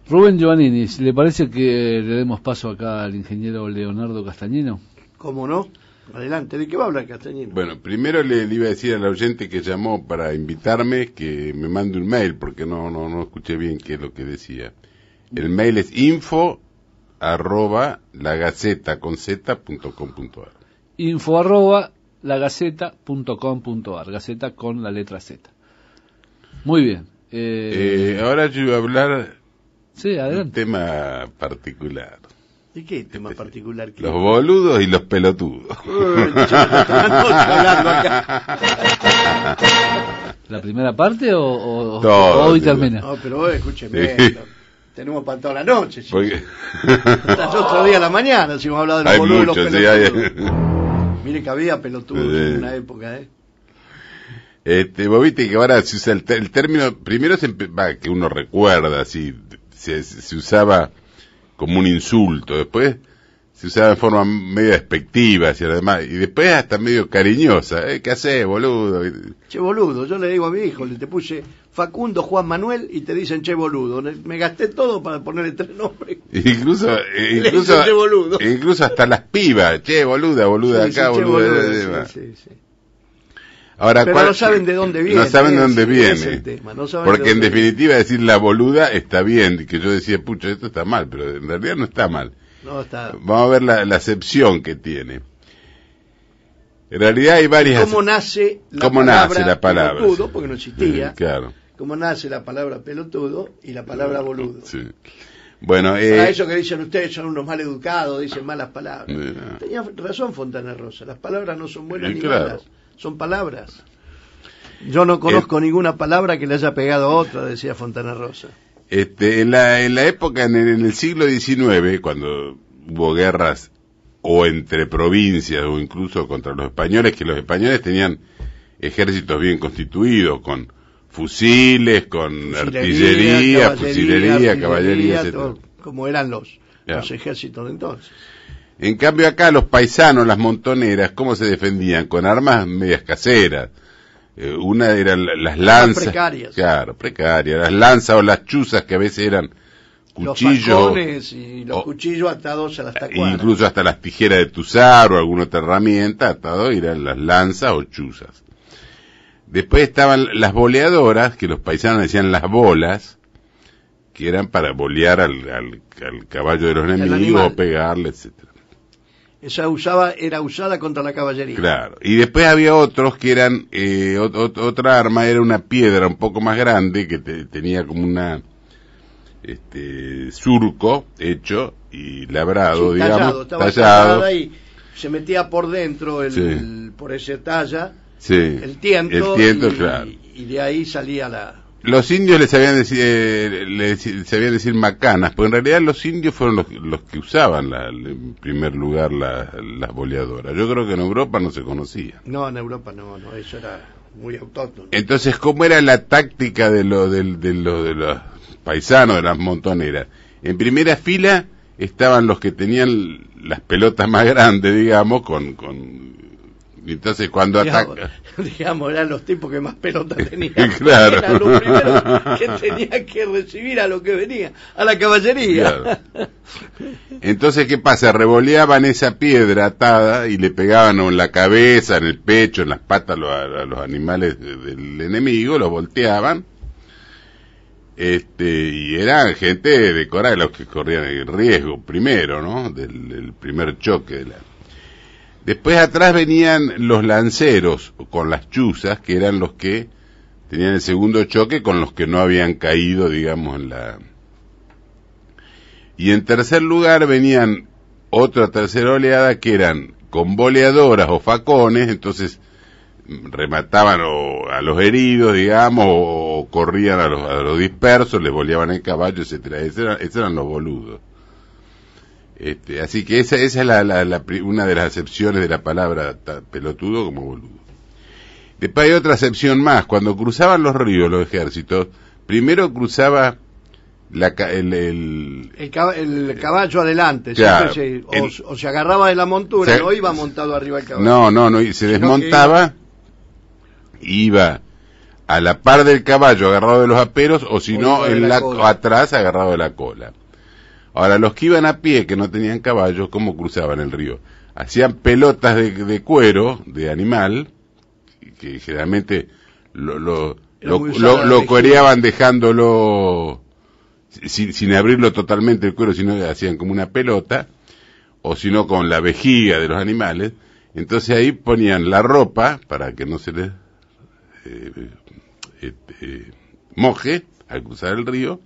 Rubén Giovannini, ¿le parece que le demos paso acá al ingeniero Leonardo Castañino? ¿Cómo no? Adelante, ¿de qué va a hablar Castañino? Bueno, primero le iba a decir al oyente que llamó para invitarme que me mande un mail, porque no escuché bien qué es lo que decía. El mail es info@lagaceta.com.ar. info@lagaceta.com.ar, Gaceta con la letra Z. Muy bien. Ahora yo iba a hablar sí, adelante. de un tema particular. ¿De qué tema particular? Los boludos y los pelotudos. ¿La primera parte o Todo, hoy termina? No, pero hoy escúcheme, sí. tenemos para toda la noche. ¿Sí? Porque... Hasta otro día a la mañana, si hemos hablado de los hay boludos y los muchos, pelotudos. sí, Mire que había pelotudos en una época, Vos viste que ahora se usa el término, primero que uno recuerda, así, se usaba como un insulto, después se usaba de forma medio despectiva hacia los demás, y después hasta medio cariñosa, ¿qué hacés, boludo? Che boludo, yo le digo a mi hijo, te puse Facundo Juan Manuel y te dicen che boludo, me gasté todo para ponerle 3 nombres. Incluso che boludo. Incluso hasta las pibas, che boluda Sí, acá, sí, boluda. sí. Ahora, pero no saben de dónde viene. No saben de dónde ese viene. es el tema, no saben Porque de en dónde definitiva decir la boluda está bien, que yo decía, pucha, esto está mal, pero en realidad no está mal. No está. Vamos a ver la acepción que tiene. En realidad hay varias... ¿Cómo nace la palabra pelotudo? Porque no existía. Claro. ¿Cómo nace la palabra pelotudo y la palabra boludo? Sí. Bueno, para eso que dicen ustedes son unos mal educados, dicen malas palabras. No. Tenía razón Fontana Rosa, las palabras no son buenas ni claro. malas, son palabras. Yo no conozco ninguna palabra que le haya pegado a otra, decía Fontana Rosa. En la época, en el siglo XIX, cuando hubo guerras o entre provincias o incluso contra los españoles, que los españoles tenían ejércitos bien constituidos, con fusiles, con artillería, fusilería, caballería, etc. Como eran los ejércitos de entonces. En cambio acá los paisanos, las montoneras, ¿cómo se defendían? Con armas medias caseras. Una eran las lanzas, precarias. Claro, precarias, las lanzas o las chuzas que a veces eran cuchillos. Los falcones y los cuchillos atados a las tacuaras. Incluso hasta las tijeras de tuzar o alguna otra herramienta atados eran las lanzas o chuzas. Después estaban las boleadoras, que los paisanos decían las bolas, que eran para bolear al caballo de los enemigos o pegarle, etcétera. Esa era usada contra la caballería. Claro. Y después había otros que eran, otra arma era una piedra un poco más grande que tenía como una, surco hecho y labrado, sí, digamos, tallado. Y se metía por dentro, por ese talla, el tiento, claro. Y de ahí salía la... Los indios les sabían decir macanas, porque en realidad los indios fueron los que usaban en primer lugar las boleadoras. Yo creo que en Europa no se conocía. No, en Europa no, eso era muy autóctono. Entonces, ¿cómo era la táctica de los paisanos, de las montoneras? En primera fila estaban los que tenían las pelotas más grandes, digamos, entonces cuando atacan... Digamos, eran los tipos que más pelotas tenían. Claro. Eran los primeros que tenían que recibir a lo que venía, a la caballería. Claro. Entonces, ¿qué pasa? Revoleaban esa piedra atada y le pegaban en la cabeza, en el pecho, en las patas a los animales del enemigo, los volteaban. Y eran gente de coraje, los que corrían el riesgo primero, ¿no? Del primer choque Después atrás venían los lanceros con las chuzas, que eran los que tenían el segundo choque con los que no habían caído, digamos, Y en tercer lugar venían otra tercera oleada que eran con boleadoras o facones, entonces remataban a los heridos, digamos, o corrían a los dispersos, les boleaban el caballo, etcétera. Esos eran los boludos. Así que esa es una de las acepciones de la palabra pelotudo como boludo. Después hay otra acepción más. Cuando cruzaban los ríos los ejércitos, primero cruzaba el caballo adelante, claro, o se agarraba de la montura, no iba montado arriba del caballo. No, se desmontaba, iba a la par del caballo agarrado de los aperos, o si no, de la cola. atrás agarrado de la cola. Ahora, los que iban a pie, que no tenían caballos, ¿cómo cruzaban el río? Hacían pelotas de cuero, de animal, que generalmente lo cuereaban dejándolo sin abrirlo totalmente el cuero, sino que hacían como una pelota, o si no con la vejiga de los animales. Entonces ahí ponían la ropa para que no se les moje al cruzar el río,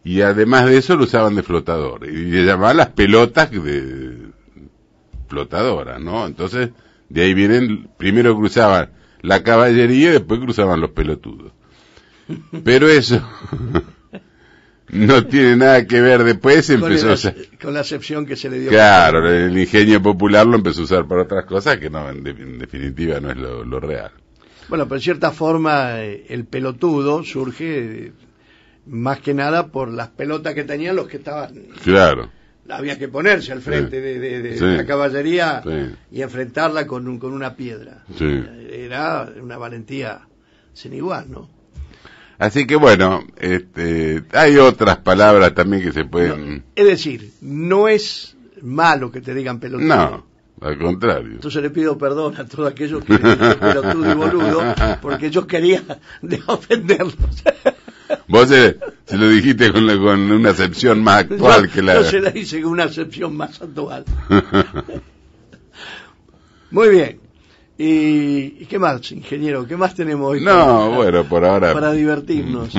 y además de eso lo usaban de flotador, y le llamaban las pelotas de flotadoras, ¿no? Entonces de ahí vienen, primero cruzaban la caballería y después cruzaban los pelotudos. Pero eso no tiene nada que ver, después empezó a usar, con la acepción que se le dio. Claro, el ingenio popular lo empezó a usar para otras cosas que no, en definitiva no es lo real. Bueno, pero en cierta forma el pelotudo surge más que nada por las pelotas que tenían los que estaban. Claro. Había que ponerse al frente de la caballería y enfrentarla con una piedra. Sí. Era una valentía sin igual, ¿no? Así que bueno, hay otras palabras también que se pueden... No, es decir, no es malo que te digan pelotudo. No, al contrario. Entonces le pido perdón a todos aquellos que dicen pelotudo y boludo, porque yo quería ofenderlos. Vos se lo dijiste con una acepción más actual que la... Yo se la hice con una acepción más actual. Muy bien. ¿Y qué más, ingeniero? ¿Qué más tenemos hoy? No, bueno, por ahora... Para divertirnos.